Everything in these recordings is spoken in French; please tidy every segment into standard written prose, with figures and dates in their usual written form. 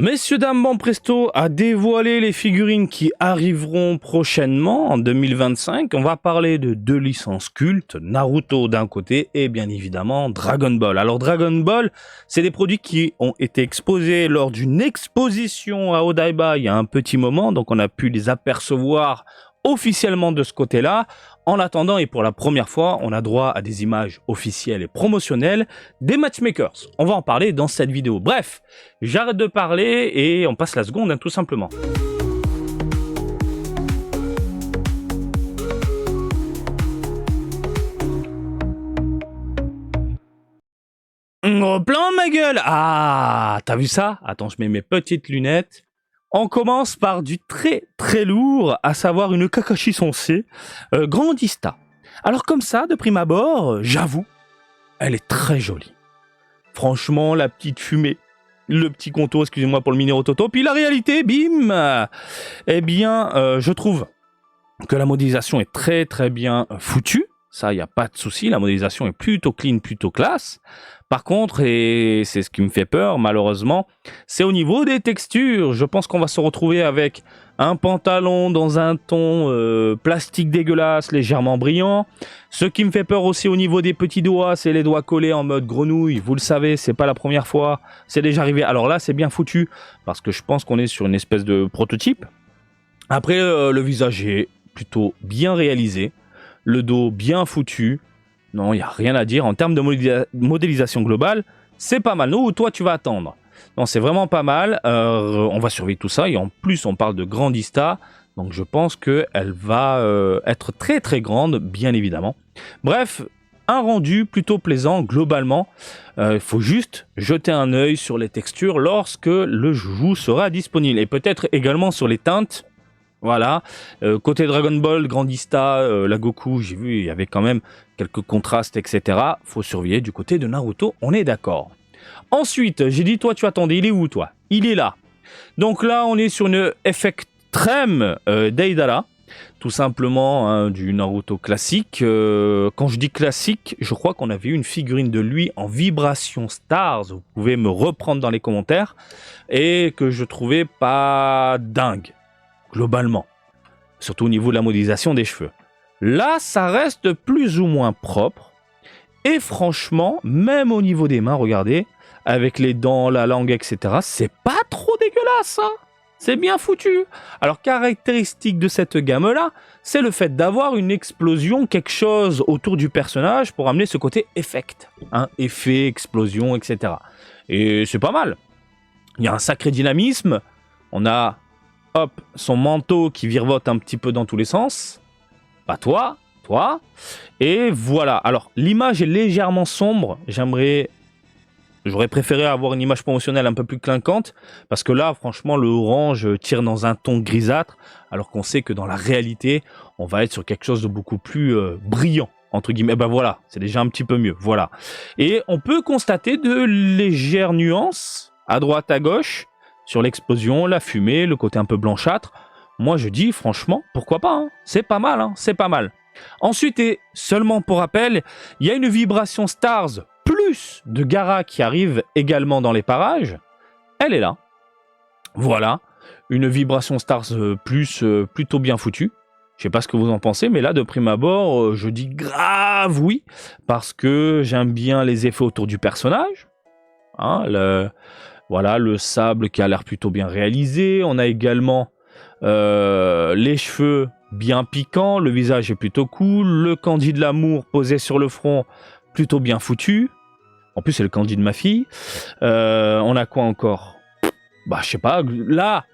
Messieurs, dames, bon presto a dévoilé les figurines qui arriveront prochainement en 2025. On va parler de deux licences cultes, Naruto d'un côté et bien évidemment Dragon Ball. Alors Dragon Ball, c'est des produits qui ont été exposés lors d'une exposition à Odaiba il y a un petit moment, donc on a pu les apercevoir officiellement de ce côté-là. En attendant, et pour la première fois, on a droit à des images officielles et promotionnelles des matchmakers. On va en parler dans cette vidéo. Bref, j'arrête de parler et on passe la seconde, hein, tout simplement. Oh, plein ma gueule. Ah, t'as vu ça? Attends, je mets mes petites lunettes. On commence par du très très lourd, à savoir une Kakashi Sensei Grandista. Alors comme ça, de prime abord, j'avoue, elle est très jolie. Franchement, la petite fumée, le petit contour, excusez-moi pour le mini rototo, puis la réalité, bim. Eh bien, je trouve que la modélisation est très très bien foutue. Ça, il n'y a pas de souci, la modélisation est plutôt clean, plutôt classe. Par contre, et c'est ce qui me fait peur, malheureusement, c'est au niveau des textures. Je pense qu'on va se retrouver avec un pantalon dans un ton plastique dégueulasse, légèrement brillant. Ce qui me fait peur aussi au niveau des petits doigts, c'est les doigts collés en mode grenouille. Vous le savez, c'est pas la première fois, c'est déjà arrivé. Alors là, c'est bien foutu, parce que je pense qu'on est sur une espèce de prototype. Après, le visage est plutôt bien réalisé. Le dos bien foutu. Non, il n'y a rien à dire. En termes de modélisation globale, c'est pas mal. Nous, toi, tu vas attendre. Non, c'est vraiment pas mal. On va surveiller tout ça. Et en plus, on parle de Grandista. Donc, je pense qu'elle va être très, très grande, bien évidemment. Bref, un rendu plutôt plaisant, globalement. Il faut juste jeter un œil sur les textures lorsque le jeu sera disponible. Et peut-être également sur les teintes. Voilà, côté Dragon Ball, Grandista, la Goku, j'ai vu, il y avait quand même quelques contrastes, etc. Faut surveiller du côté de Naruto, on est d'accord. Ensuite, j'ai dit, toi, tu attendais, il est où, toi? Il est là. Donc là, on est sur une Effectrem Deidara, tout simplement hein, du Naruto classique. Quand je dis classique, je crois qu'on avait eu une figurine de lui en Vibration Stars, vous pouvez me reprendre dans les commentaires, et que je trouvais pas dingue. Globalement, surtout au niveau de la modélisation des cheveux. Là, ça reste plus ou moins propre. Et franchement, même au niveau des mains, regardez, avec les dents, la langue, etc., c'est pas trop dégueulasse, hein. C'est bien foutu. Alors, caractéristique de cette gamme-là, c'est le fait d'avoir une explosion, quelque chose autour du personnage pour amener ce côté effect. Hein, effet, explosion, etc. Et c'est pas mal. Il y a un sacré dynamisme. On a... hop, son manteau qui virevolte un petit peu dans tous les sens. Pas toi. Et voilà. Alors, l'image est légèrement sombre. J'aurais préféré avoir une image promotionnelle un peu plus clinquante. Parce que là, franchement, le orange tire dans un ton grisâtre. Alors qu'on sait que dans la réalité, on va être sur quelque chose de beaucoup plus brillant. Entre guillemets. Ben voilà, c'est déjà un petit peu mieux. Voilà. Et on peut constater de légères nuances à droite, à gauche. Sur l'explosion, la fumée, le côté un peu blanchâtre. Moi, je dis franchement, pourquoi pas, hein. C'est pas mal, hein. C'est pas mal. Ensuite, et seulement pour rappel, il y a une Vibration Stars plus de Gaara qui arrive également dans les parages. Elle est là. Voilà. Une Vibration Stars plus plutôt bien foutue. Je sais pas ce que vous en pensez, mais là, de prime abord, je dis grave oui. Parce que j'aime bien les effets autour du personnage. Hein, voilà, le sable qui a l'air plutôt bien réalisé. On a également les cheveux bien piquants. Le visage est plutôt cool. Le candy de l'amour posé sur le front, plutôt bien foutu. En plus, c'est le candy de ma fille. On a quoi encore? Bah, je sais pas. Là,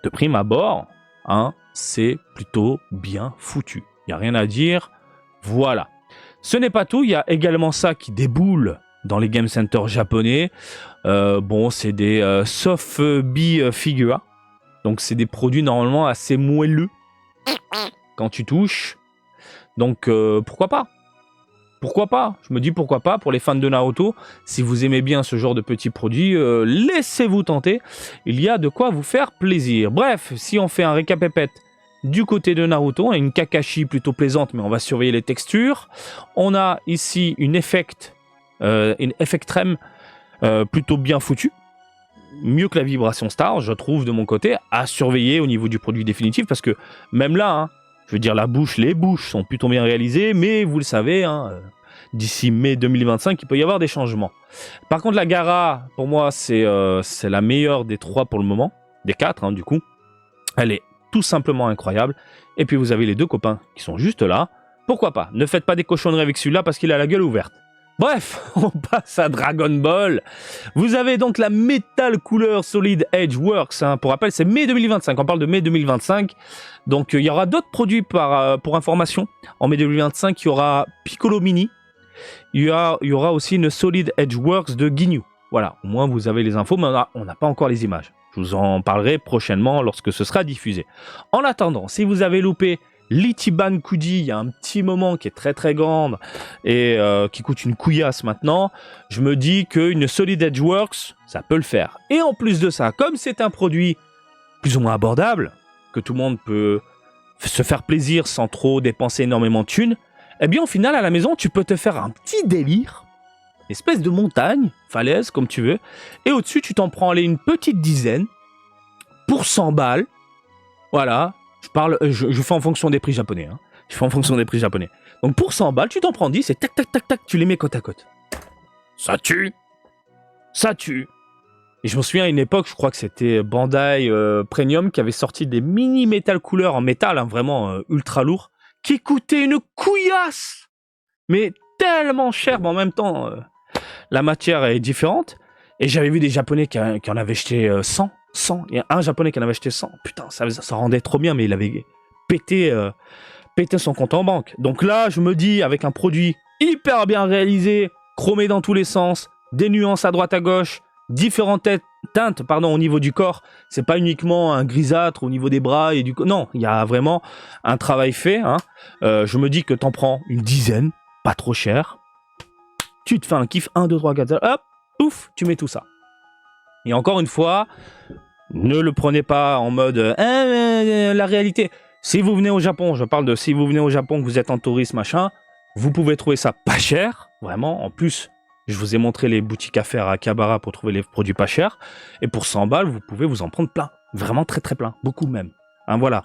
de prime abord, hein, c'est plutôt bien foutu. Il n'y a rien à dire. Voilà. Ce n'est pas tout. Il y a également ça qui déboule dans les game centers japonais. Bon, c'est des soft-bee figures. Donc, c'est des produits normalement assez moelleux quand tu touches. Donc, pourquoi pas? Pourquoi pas? Je me dis pourquoi pas pour les fans de Naruto. Si vous aimez bien ce genre de petits produits, laissez-vous tenter. Il y a de quoi vous faire plaisir. Bref, si on fait un récapépète du côté de Naruto, on a une Kakashi plutôt plaisante, mais on va surveiller les textures. On a ici une Effectrem plutôt bien foutue. mieux que la Vibration Star, je trouve de mon côté, à surveiller au niveau du produit définitif, parce que même là, hein, je veux dire, les bouches sont plutôt bien réalisées, mais vous le savez, hein, d'ici mai 2025, il peut y avoir des changements. Par contre, la Gara, pour moi, c'est la meilleure des 3 pour le moment, des 4, hein, du coup. Elle est tout simplement incroyable. Et puis, vous avez les 2 copains qui sont juste là. Pourquoi pas? Ne faites pas des cochonneries avec celui-là parce qu'il a la gueule ouverte. Bref, on passe à Dragon Ball. Vous avez donc la Metal Cooler Solid Edge Works. Hein. Pour rappel, c'est mai 2025. On parle de mai 2025. Donc, il y aura d'autres produits pour information. En mai 2025, il y aura Piccolo Mini. Il y aura aussi une Solid Edge Works de Ginyu. Voilà, au moins vous avez les infos, mais on n'a pas encore les images. Je vous en parlerai prochainement lorsque ce sera diffusé. En attendant, si vous avez loupé l'Ichiban Kuji, il y a un petit moment qui est très très grande et qui coûte une couillasse maintenant, je me dis qu'une Solid Edge Works, ça peut le faire. Et en plus de ça, comme c'est un produit plus ou moins abordable, que tout le monde peut se faire plaisir sans trop dépenser énormément de thunes, eh bien au final à la maison tu peux te faire un petit délire, espèce de montagne, falaise comme tu veux, et au-dessus tu t'en prends une petite dizaine pour 100 balles, voilà, je fais en fonction des prix japonais, hein. Je fais en fonction des prix japonais. Donc pour 100 balles tu t'en prends 10 et tac tac tac tac tu les mets côte à côte. Ça tue. Ça tue. Et je me souviens à une époque, je crois que c'était Bandai Premium qui avait sorti des mini Metal Cooler en métal, hein, vraiment ultra lourd, qui coûtait une couillasse, mais tellement cher, mais en même temps, la matière est différente. Et j'avais vu des Japonais qui en avaient acheté 100. Il y a un Japonais qui en avait acheté 100. Putain, ça rendait trop bien, mais il avait pété son compte en banque. Donc là, je me dis, avec un produit hyper bien réalisé, chromé dans tous les sens, des nuances à droite à gauche, différentes teintes au niveau du corps, c'est pas uniquement un grisâtre au niveau des bras et du corps. Non, il y a vraiment un travail fait. Hein. Je me dis que t'en prends une dizaine, pas trop cher. Tu te fais un kiff, 1, 2, 3, 4, hop, ouf, tu mets tout ça. Et encore une fois, ne le prenez pas en mode la réalité. Si vous venez au Japon, je parle de si vous venez au Japon, que vous êtes en tourisme, machin, vous pouvez trouver ça pas cher, vraiment. En plus, je vous ai montré les boutiques à faire à Akihabara pour trouver les produits pas chers. Et pour 100 balles, vous pouvez vous en prendre plein. Vraiment très très plein. Beaucoup même. Hein, voilà.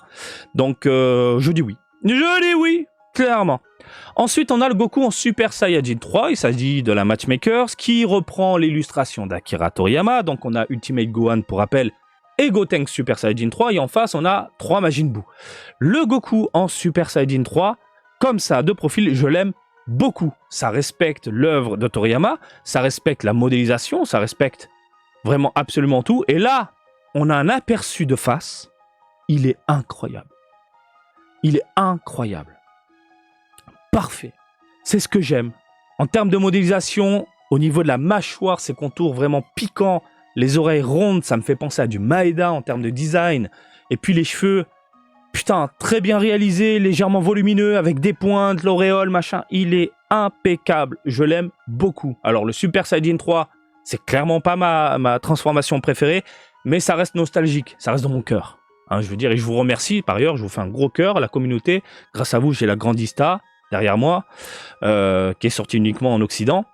Donc, je dis oui. Je dis oui, clairement. Ensuite, on a le Goku en Super Saiyajin 3. Il s'agit de la Matchmakers qui reprend l'illustration d'Akira Toriyama. Donc, on a Ultimate Gohan pour rappel et Gotenks Super Saiyajin 3. Et en face, on a 3 Majin Buu. Le Goku en Super Saiyajin 3, comme ça, de profil, je l'aime beaucoup. Ça respecte l'œuvre de Toriyama, ça respecte la modélisation, ça respecte vraiment absolument tout. Et là, on a un aperçu de face. Il est incroyable. Il est incroyable. Parfait. C'est ce que j'aime. En termes de modélisation, au niveau de la mâchoire, ces contours vraiment piquants, les oreilles rondes, ça me fait penser à du Maeda en termes de design. Et puis les cheveux, putain, très bien réalisé, légèrement volumineux, avec des pointes, l'auréole, machin. Il est impeccable. Je l'aime beaucoup. Alors, le Super Saiyajin 3, c'est clairement pas ma transformation préférée, mais ça reste nostalgique. Ça reste dans mon cœur. Hein, je veux dire, et je vous remercie. Par ailleurs, je vous fais un gros cœur, la communauté. Grâce à vous, j'ai la Grandista derrière moi, qui est sortie uniquement en Occident.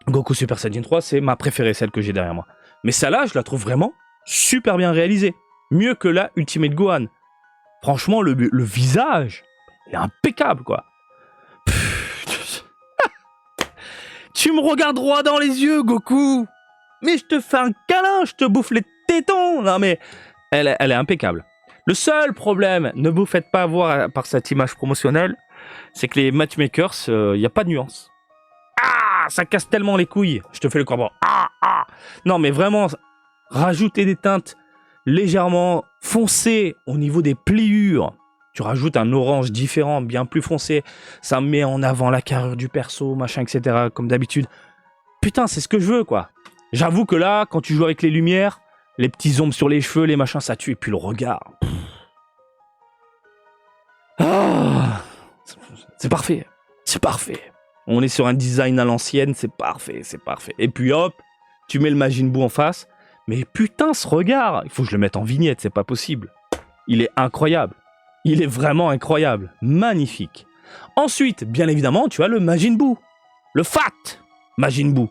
Goku Super Saiyajin 3, c'est ma préférée, celle que j'ai derrière moi. Mais celle-là, je la trouve vraiment super bien réalisée. Mieux que la Ultimate Gohan. Franchement, le visage est impeccable, quoi. Tu me regardes droit dans les yeux, Goku. Mais je te fais un câlin, je te bouffe les tétons. Non, mais elle est impeccable. Le seul problème, ne vous faites pas avoir par cette image promotionnelle, c'est que les matchmakers, il n'y a pas de nuance. Ah, ça casse tellement les couilles. Je te fais le corbeau. Ah. Non, mais vraiment, rajoutez des teintes légèrement foncées au niveau des pliures. Tu rajoutes un orange différent, bien plus foncé. Ça met en avant la carrure du perso, machin, etc. Comme d'habitude. Putain, c'est ce que je veux, quoi. J'avoue que là, quand tu joues avec les lumières, les petits ombres sur les cheveux, les machins, ça tue. Et puis le regard. Ah, c'est parfait. C'est parfait. On est sur un design à l'ancienne, c'est parfait, c'est parfait. Et puis hop, tu mets le Majin Buu en face. Mais putain, ce regard, il faut que je le mette en vignette, c'est pas possible. Il est incroyable. Il est vraiment incroyable. Magnifique. Ensuite, bien évidemment, tu as le Majin Buu. Le fat Majin Buu.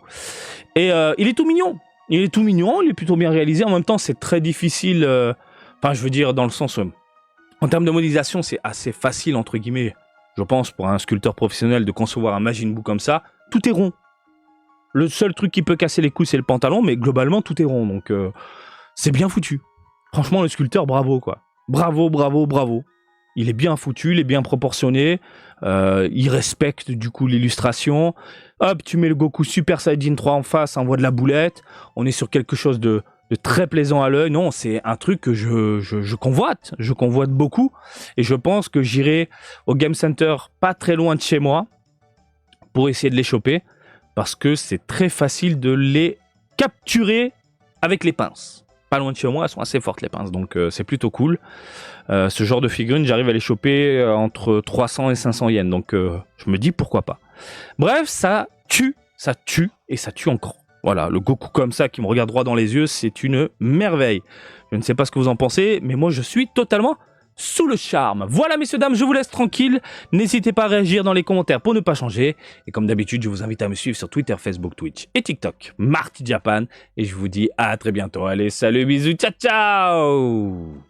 Et il est tout mignon. Il est tout mignon, il est plutôt bien réalisé. En même temps, c'est très difficile. Enfin, je veux dire, dans le sens. En termes de modélisation, c'est assez facile, entre guillemets, je pense, pour un sculpteur professionnel de concevoir un Majin Buu comme ça. Tout est rond. Le seul truc qui peut casser les couilles, c'est le pantalon, mais globalement, tout est rond. Donc, c'est bien foutu. Franchement, le sculpteur, bravo, quoi. Bravo, bravo, bravo. Il est bien foutu, il est bien proportionné. Il respecte, du coup, l'illustration. Hop, tu mets le Goku Super Saiyajin 3 en face, envoie de la boulette. On est sur quelque chose de très plaisant à l'œil. Non, c'est un truc que je convoite. Je convoite beaucoup. Et je pense que j'irai au Game Center pas très loin de chez moi pour essayer de les choper. Parce que c'est très facile de les capturer avec les pinces. Pas loin de chez moi, elles sont assez fortes les pinces. Donc c'est plutôt cool. Ce genre de figurines, j'arrive à les choper entre 300 et 500 yens. Donc je me dis pourquoi pas. Bref, ça tue et ça tue encore. Voilà, le Goku comme ça qui me regarde droit dans les yeux, c'est une merveille. Je ne sais pas ce que vous en pensez, mais moi je suis totalement sous le charme. Voilà messieurs, dames, je vous laisse tranquille. N'hésitez pas à réagir dans les commentaires pour ne pas changer. Et comme d'habitude, je vous invite à me suivre sur Twitter, Facebook, Twitch et TikTok, Marty Japan. Et je vous dis à très bientôt. Allez, salut, bisous, ciao, ciao!